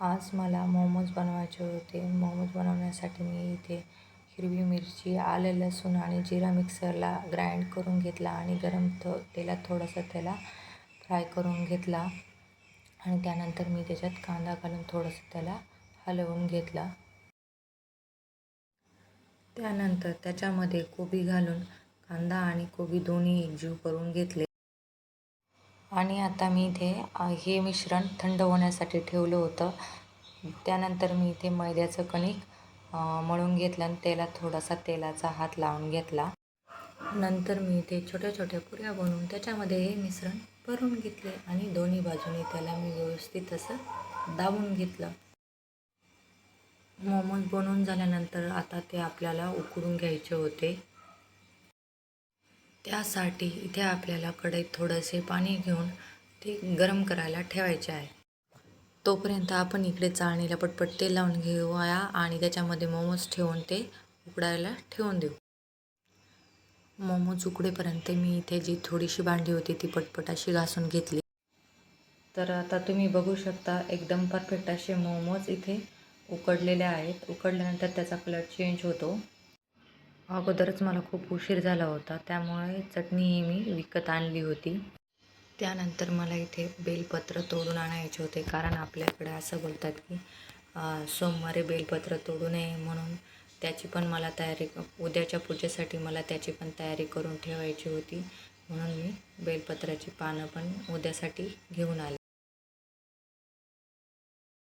आज मला मोमोज बनवायचे होते. मोमोज बनवण्यासाठी मी इथे हिरवी मिरची, आलं, लसूण आणि जिरा मिक्सरला ग्राइंड करून घेतला आणि गरम तेलात थोडंसं त्याला फ्राय करून घेतला आणि त्यानंतर मी त्याच्यात कांदा घालून थोडंसं त्याला हलवून घेतला. त्यानंतर त्याच्यामध्ये कोबी घालून कांदा आणि कोबी दोन्ही एकजीव करून घेतले आणि आता मी इथे हे मिश्रण थंड होण्यासाठी ठेवलं होतं. त्यानंतर मी इथे मैद्याचं कणिक मळून घेतलं आणि त्याला थोडासा तेलाचा हात लावून घेतला. नंतर मी इथे छोट्या छोट्या पुऱ्या बनवून त्याच्यामध्ये हे मिश्रण भरून घेतले आणि दोन्ही बाजूने त्याला मी व्यवस्थित असं दाबून घेतलं. मोमोज बनवून झाल्यानंतर आता ते आपल्याला उकडून घ्यायचे होते. त्यासाठी इथे आपल्याला कढईत थोडेसे पाणी घेऊन ते गरम करायला ठेवायचे आहे. तोपर्यंत आपण इकडे चाळणीला पटपट तेल लावून घेऊया आणि त्याच्यामध्ये मोमोज ठेवून ते उकडायला ठेवून देऊ. मोमोज उकडेपर्यंत मी इथे जी थोडीशी भांडी होती ती पटपट अशी घासून घेतली. तर आता तुम्ही बघू शकता एकदम परफेक्ट असे मोमोज इथे उकडलेले आहेत. उकडल्यानंतर त्याचा कलर चेंज होतो. अगोदरच मला खूप उशीर झाला होता, त्यामुळे चटणीही मी विकत आणली होती. त्यानंतर मला इथे बेलपत्र तोडून आणायचे होते, कारण आपल्याकडे असं बोलतात की सोमवारी बेलपत्र तोडू नये, म्हणून त्याची पण मला तयारी उद्याच्या पूजेसाठी मला त्याची पण तयारी करून ठेवायची होती. म्हणून मी बेलपत्राची पानं पण उद्यासाठी घेऊन आले.